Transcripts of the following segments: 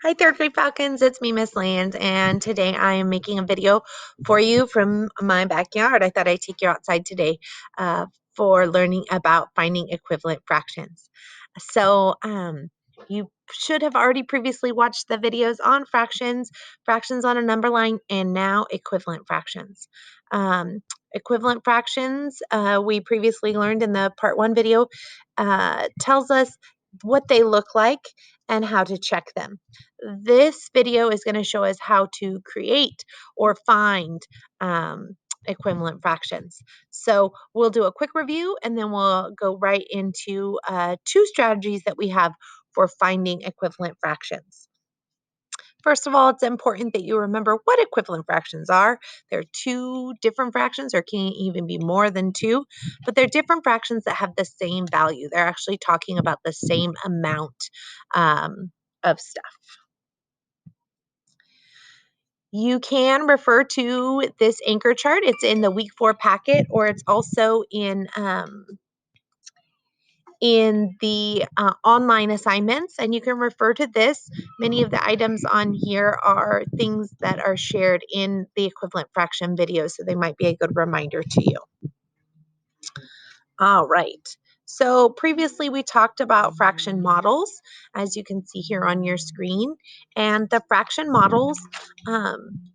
Hi, third grade Falcons. It's me, Miss Lands, and today I am making a video for you from my backyard. I thought I'd take you outside today uh, for learning about finding equivalent fractions. You should have already previously watched the videos on fractions, fractions on a number line, and now equivalent fractions. Equivalent fractions, we previously learned in the part one video, tells us what they look like and how to check them. This video is going to show us how to create or find equivalent fractions. So we'll do a quick review and then we'll go right into two strategies that we have for finding equivalent fractions. First of all, it's important that you remember what equivalent fractions are. There are two different fractions, or can even be more than two, but they're different fractions that have the same value. They're actually talking about the same amount of stuff. You can refer to this anchor chart. It's in the week 4 packet, or it's also in the online assignments, and you can refer to this. Many of the items on here are things that are shared in the equivalent fraction video, so they might be a good reminder to you. All right. So previously we talked about fraction models, as you can see here on your screen, and the fraction models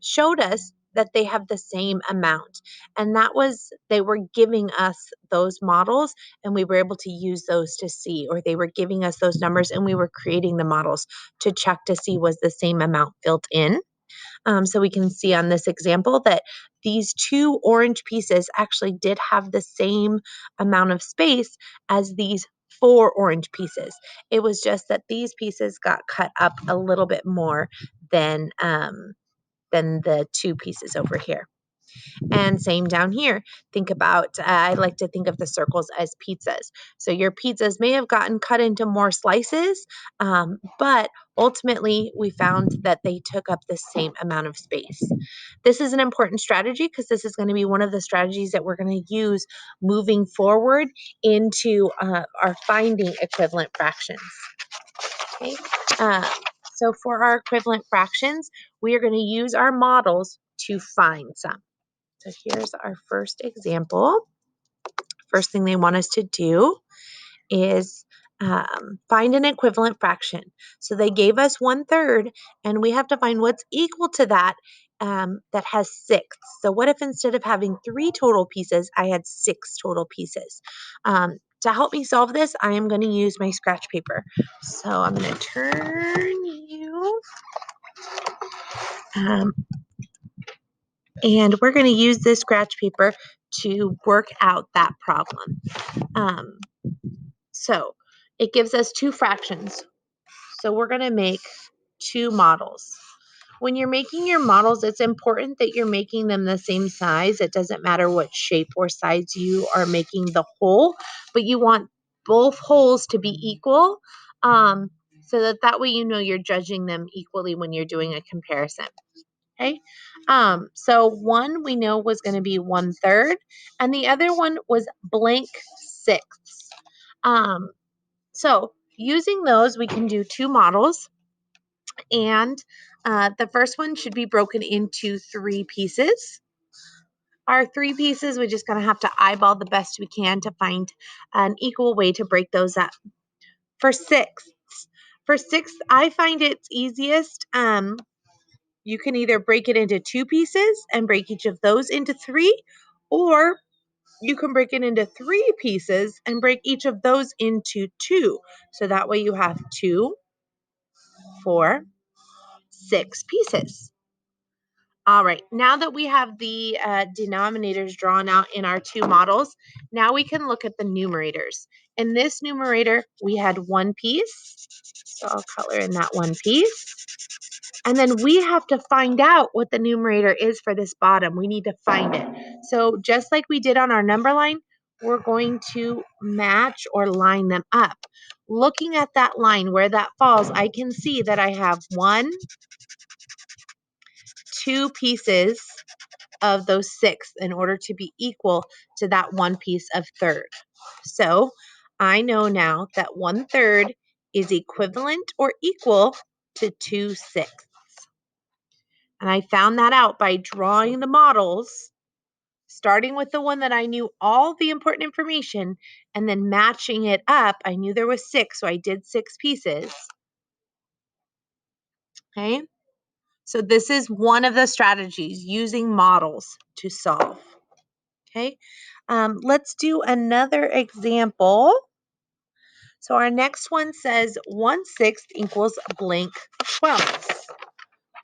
showed us that they have the same amount, and that was they were giving us those models and we were able to use those to see, or they were giving us those numbers and we were creating the models to check to see was the same amount filled in. So we can see on this example that these two orange pieces actually did have the same amount of space as these four orange pieces. It was just that these pieces got cut up a little bit more than the two pieces over here. And same down here. Think about, I like to think of the circles as pizzas. So your pizzas may have gotten cut into more slices, but ultimately we found that they took up the same amount of space. This is an important strategy because this is going to be one of the strategies that we're going to use moving forward into our finding equivalent fractions. Okay. Uh, so for our equivalent fractions, we are going to use our models to find some. So here's our first example. First thing they want us to do is find an equivalent fraction. So they gave us 1/3, and we have to find what's equal to that that has sixths. So what if instead of having 3 total pieces, I had 6 total pieces? To help me solve this, I am going to use my scratch paper. So I'm going to turn you. And we're going to use this scratch paper to work out that problem. So it gives us 2 fractions. So we're going to make 2 models. When you're making your models, it's important that you're making them the same size. It doesn't matter what shape or size you are making the hole, but you want both holes to be equal, so that way you know you're judging them equally when you're doing a comparison. Okay. So one we know was going to be 1/3, and the other one was blank sixths. So using those, we can do 2 models, and the first one should be broken into 3 pieces. Our 3 pieces, we're just going to have to eyeball the best we can to find an equal way to break those up. For sixths, I find it's easiest. You can either break it into 2 pieces and break each of those into 3, or you can break it into 3 pieces and break each of those into 2. So that way you have 2, 4, 6 pieces. All right, now that we have the denominators drawn out in our 2 models, now we can look at the numerators. In this numerator, we had 1 piece. So I'll color in that 1 piece. And then we have to find out what the numerator is for this bottom. We need to find it. So just like we did on our number line, we're going to match or line them up. Looking at that line where that falls, I can see that I have 2 pieces of those 6 in order to be equal to that 1 piece of third. So I know now that 1/3 is equivalent or equal to 2/6. And I found that out by drawing the models, starting with the one that I knew all the important information and then matching it up. I knew there was 6, so I did 6 pieces. Okay. So this is one of the strategies, using models to solve. Okay. Let's do another example. So our next one says 1/6 equals blank 12.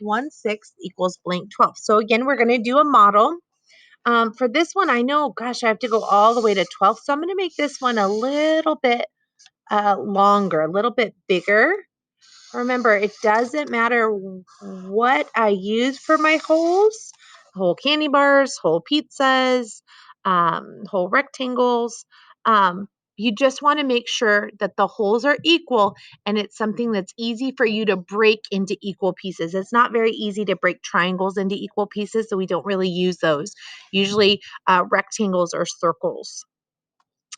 1/6 equals blank 12. So again, we're going to do a model. For this one, I know, gosh, I have to go all the way to 12. So I'm going to make this one a little bit longer, a little bit bigger. Remember, it doesn't matter what I use for my holes, whole candy bars, whole pizzas, whole rectangles. You just want to make sure that the holes are equal and it's something that's easy for you to break into equal pieces. It's not very easy to break triangles into equal pieces, so we don't really use those. Usually rectangles or circles.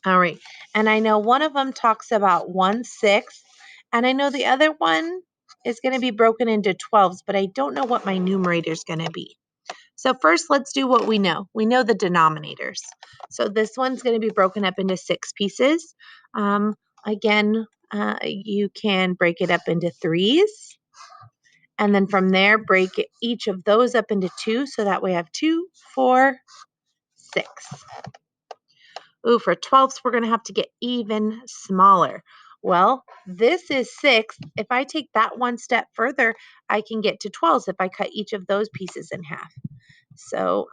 All right. And I know one of them talks about 1/6, and I know the other one is going to be broken into 12s, but I don't know what my numerator is going to be. So first, let's do what we know. We know the denominators. So this one's going to be broken up into 6 pieces. Again, you can break it up into 3s. And then from there, break each of those up into 2. So that we have 2, 4, 6. Ooh, for 12ths, we're going to have to get even smaller. Well, this is 6. If I take that one step further, I can get to 12s if I cut each of those pieces in half. So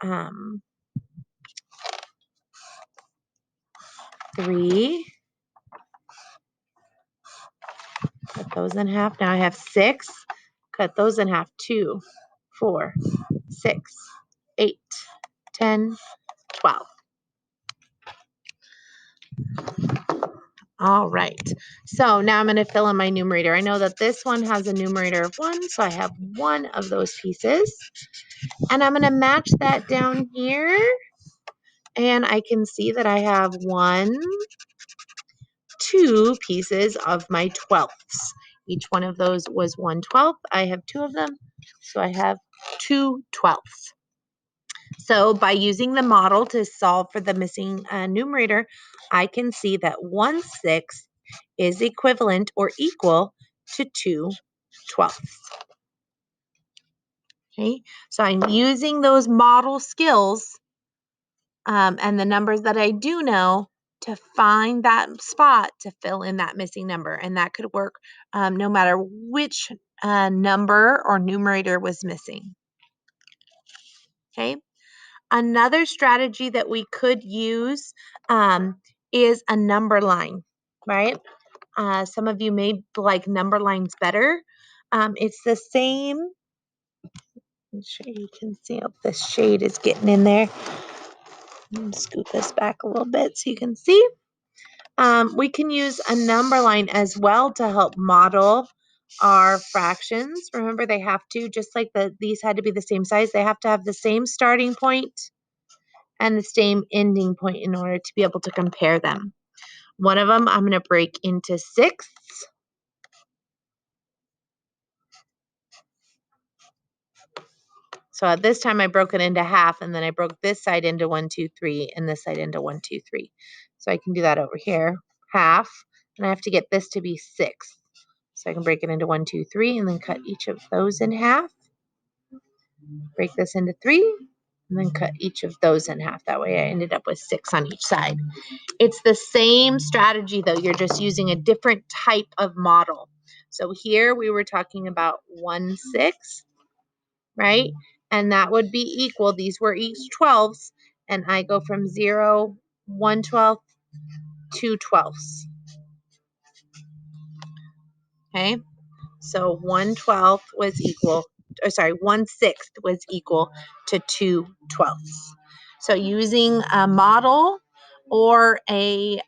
3, cut those in half. Now I have 6, cut those in half. 2, 4, 6, 8, 10, 12. All right. So now I'm going to fill in my numerator. I know that this one has a numerator of 1, so I have one of those pieces. And I'm going to match that down here. And I can see that I have 2 pieces of my 12ths. Each one of those was 1/12. I have 2 of them, so I have 2 12ths. So by using the model to solve for the missing numerator, I can see that 1/6 is equivalent or equal to 2 12ths. Okay, so I'm using those model skills and the numbers that I do know to find that spot to fill in that missing number. And that could work no matter which number or numerator was missing. Okay. Another strategy that we could use is a number line, right? Some of you may like number lines better. It's the same. I'm sure you can see if this shade is getting in there. Scoot this back a little bit so you can see. We can use a number line as well to help model our fractions. Remember, they have to, just like these had to be the same size, they have to have the same starting point and the same ending point in order to be able to compare them. One of them I'm going to break into 6ths. So at this time I broke it into half, and then I broke this side into 1, 2, 3, and this side into 1, 2, 3. So I can do that over here, half, and I have to get this to be 6. So I can break it into 1, 2, 3, and then cut each of those in half. Break this into 3, and then cut each of those in half. That way I ended up with 6 on each side. It's the same strategy, though. You're just using a different type of model. So here we were talking about 1/6, right? And that would be equal. These were each 12ths, and I go from 0, 1/12, 2 12ths. Okay, so 1/12 was equal, or sorry, 1/6 was equal to 2 12ths. So using a model or a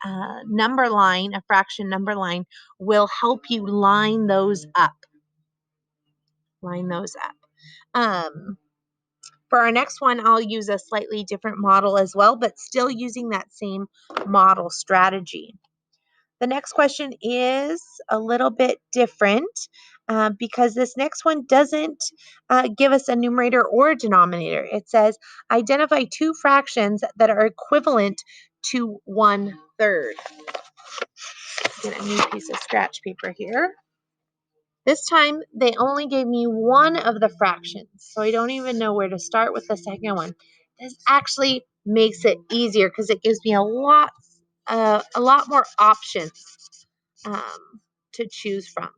number line, a fraction number line, will help you line those up. Line those up. For our next one, I'll use a slightly different model as well, but still using that same model strategy. The next question is a little bit different. because this next one doesn't give us a numerator or a denominator. It says identify two fractions that are equivalent to 1/3. Get a new piece of scratch paper here. This time they only gave me one of the fractions, so I don't even know where to start with the second one. This actually makes it easier because it gives me a lot more options to choose from.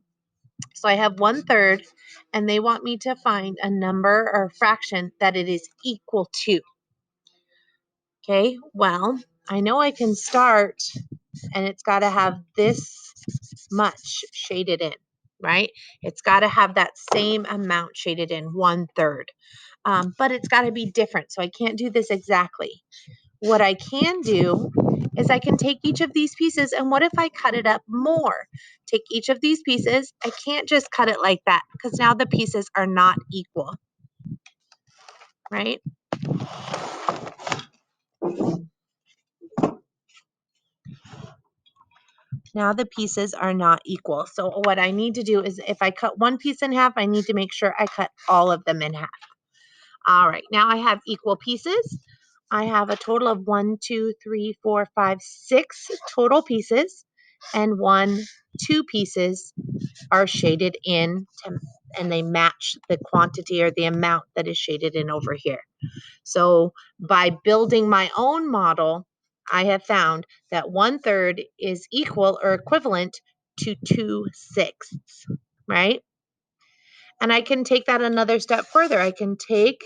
So I have 1/3, and they want me to find a number or fraction that it is equal to. Okay, well, I know I can start, and it's got to have this much shaded in, right? It's got to have that same amount shaded in, 1/3. But it's got to be different, so I can't do this exactly. What I can do is I can take each of these pieces, and what if I cut it up more? Take each of these pieces. I can't just cut it like that because now the pieces are not equal, right? Now the pieces are not equal. So what I need to do is if I cut one piece in half, I need to make sure I cut all of them in half. All right, now I have equal pieces. I have a total of 1, 2, 3, 4, 5, 6 total pieces, and 1, 2 pieces are shaded in and they match the quantity or the amount that is shaded in over here. So by building my own model, I have found that 1/3 is equal or equivalent to 2/6, right? And I can take that another step further. I can take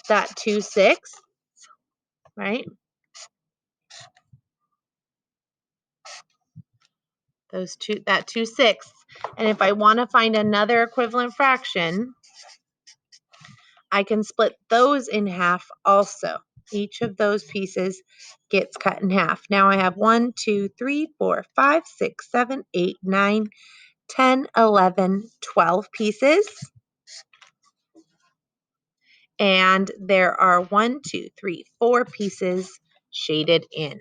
that 2/6, right? That 2/6. And if I want to find another equivalent fraction, I can split those in half also. Each of those pieces gets cut in half. Now I have 1, 2, 3, 4, 5, 6, 7, 8, 9, 10, 11, 12 pieces. And there are 1, 2, 3, 4 pieces shaded in.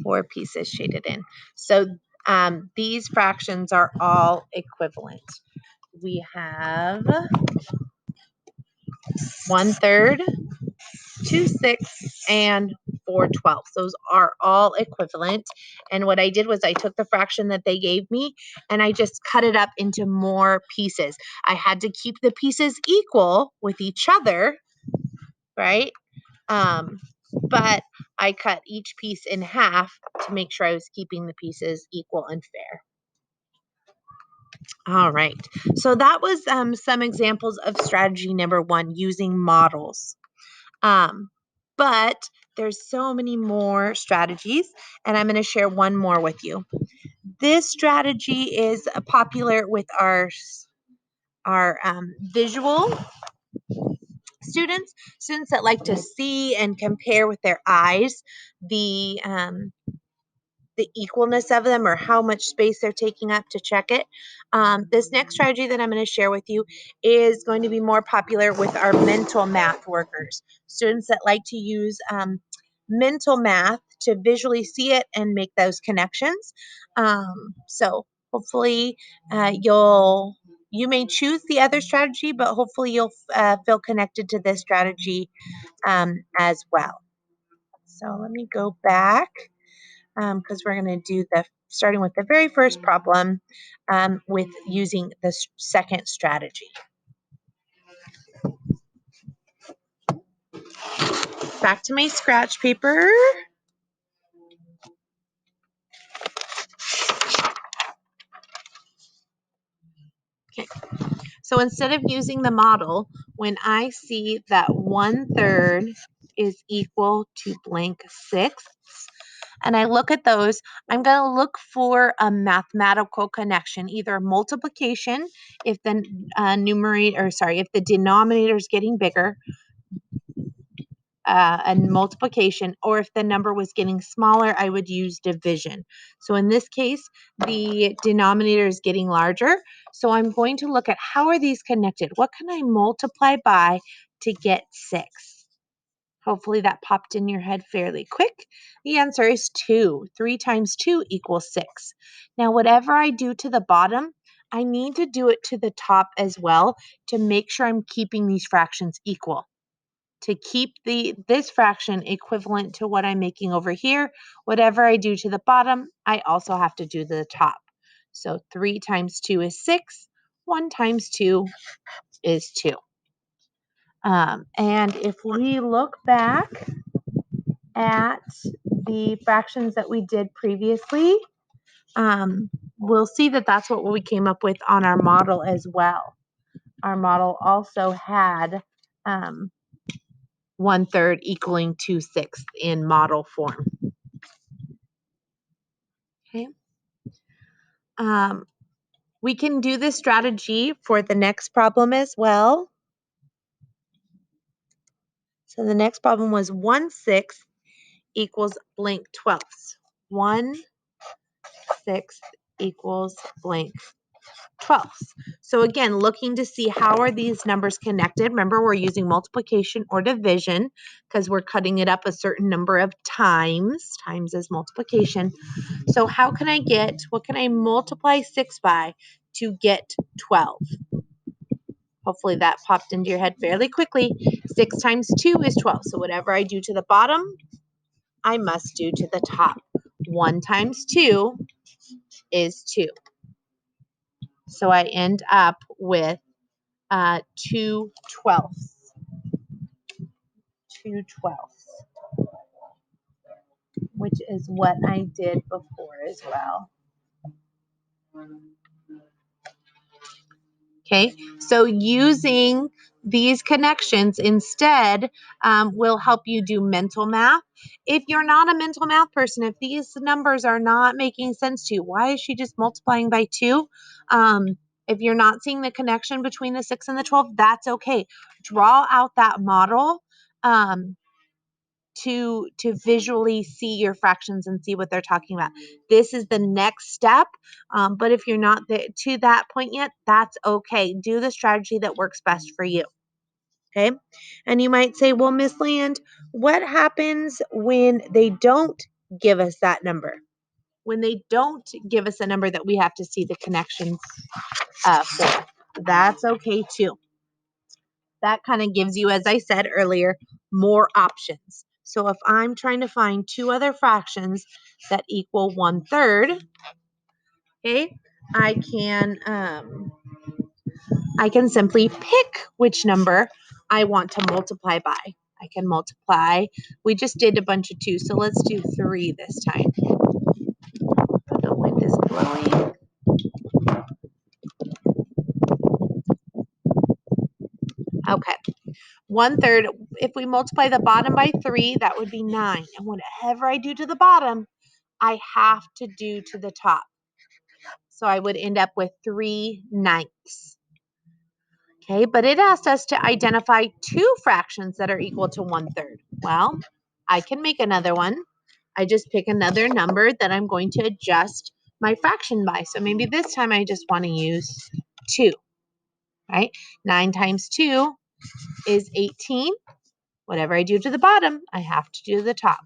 Four pieces shaded in. So these fractions are all equivalent. We have 1/3, 2/6, and 4/12. Those are all equivalent. And what I did was I took the fraction that they gave me and I just cut it up into more pieces. I had to keep the pieces equal with each other, right? But I cut each piece in half to make sure I was keeping the pieces equal and fair. All right. So that was some examples of strategy number 1, using models. But there's so many more strategies, and I'm going to share one more with you. This strategy is popular with our visual students that like to see and compare with their eyes the equalness of them or how much space they're taking up to check it. This next strategy that I'm going to share with you is going to be more popular with our mental math workers, students that like to use mental math to visually see it and make those connections. So hopefully you may choose the other strategy, but hopefully you'll feel connected to this strategy as well. So let me go back because we're going to do starting with the very first problem with using the second strategy. Back to my scratch paper. Okay, so instead of using the model, when I see that 1/3 is equal to blank sixths, and I look at those, I'm going to look for a mathematical connection, either multiplication if the if the denominator is getting bigger, and multiplication, or if the number was getting smaller, I would use division. So in this case, the denominator is getting larger. So I'm going to look at how are these connected? What can I multiply by to get 6? Hopefully that popped in your head fairly quick. The answer is 2. 3 times 2 equals 6. Now, whatever I do to the bottom, I need to do it to the top as well to make sure I'm keeping these fractions equal. To keep this fraction equivalent to what I'm making over here, whatever I do to the bottom, I also have to do to the top. So 3 times 2 is 6. 1 times 2 is 2. And if we look back at the fractions that we did previously, we'll see that that's what we came up with on our model as well. Our model also had 1/3 equaling 2/6 in model form. Okay. We can do this strategy for the next problem as well. So the next problem was 1/6 equals blank 12ths. 1/6 equals blank 12ths. So again, looking to see how are these numbers connected. Remember, we're using multiplication or division because we're cutting it up a certain number of times. Times is multiplication. So how can I get, what can I multiply 6 by to get 12? Hopefully that popped into your head fairly quickly. 6 times 2 is 12. So whatever I do to the bottom, I must do to the top. 1 times 2 is 2. So I end up with 2/12. 2/12, which is what I did before as well. Okay, so using these connections instead will help you do mental math. If you're not a mental math person, if these numbers are not making sense to you, why is she just multiplying by 2? If you're not seeing the connection between the 6 and the 12, that's okay. Draw out that model to visually see your fractions and see what they're talking about. This is the next step, but if you're not to that point yet, that's okay. Do the strategy that works best for you. Okay, and you might say, well, Miss Land, what happens when they don't give us that number? When they don't give us a number that we have to see the connections for, that's okay too. That kind of gives you, as I said earlier, more options. So if I'm trying to find two other fractions that equal 1/3, okay, I can simply pick which number I want to multiply by. I can multiply. We just did a bunch of 2, so let's do 3 this time. The wind is blowing. Okay. 1/3, if we multiply the bottom by 3, that would be 9. And whatever I do to the bottom, I have to do to the top. So I would end up with 3/9. Okay, but it asked us to identify two fractions that are equal to 1/3. Well, I can make another one. I just pick another number that I'm going to adjust my fraction by. So maybe this time I just want to use 2, right? 9 times 2 is 18. Whatever I do to the bottom, I have to do to the top.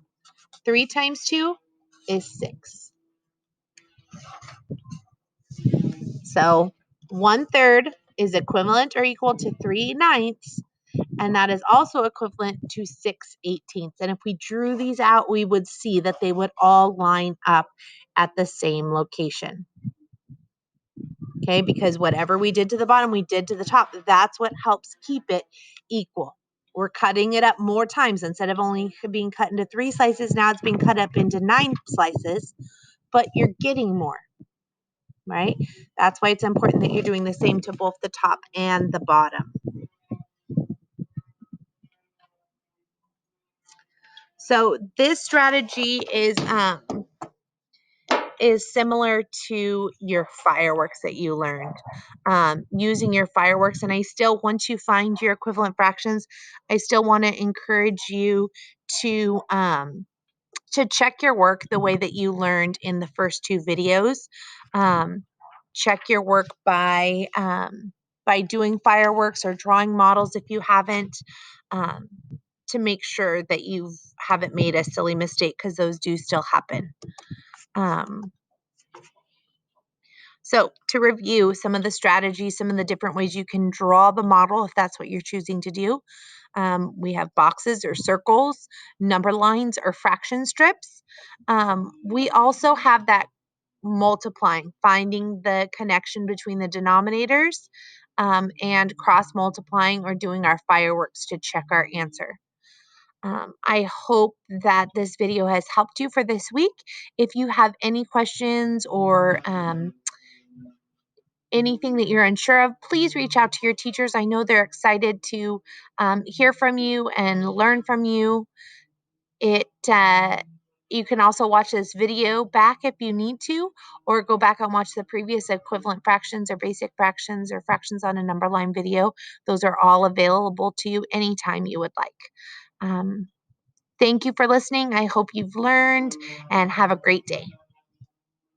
3 times 2 is 6. So 1/3 is equivalent or equal to 3/9, and that is also equivalent to 6/18. And if we drew these out, we would see that they would all line up at the same location. Okay, because whatever we did to the bottom, we did to the top. That's what helps keep it equal. We're cutting it up more times. Instead of only being cut into 3 slices, now it's being cut up into 9 slices, but you're getting more, right? That's why it's important that you're doing the same to both the top and the bottom. So this strategy is similar to your fireworks that you learned. Using your fireworks, and I still, once you find your equivalent fractions, I still want to encourage you to check your work the way that you learned in the first 2 videos. Check your work by doing fireworks or drawing models if you haven't. to make sure that you haven't made a silly mistake, because those do still happen. So to review some of the strategies, some of the different ways you can draw the model if that's what you're choosing to do. We have boxes or circles, number lines or fraction strips. We also have that multiplying, finding the connection between the denominators, and cross multiplying or doing our fireworks to check our answer. I hope that this video has helped you for this week. If you have any questions or anything that you're unsure of, please reach out to your teachers. I know they're excited to hear from you and learn from you. You can also watch this video back if you need to, or go back and watch the previous equivalent fractions or basic fractions or fractions on a number line video. Those are all available to you anytime you would like. Thank you for listening. I hope you've learned, and have a great day.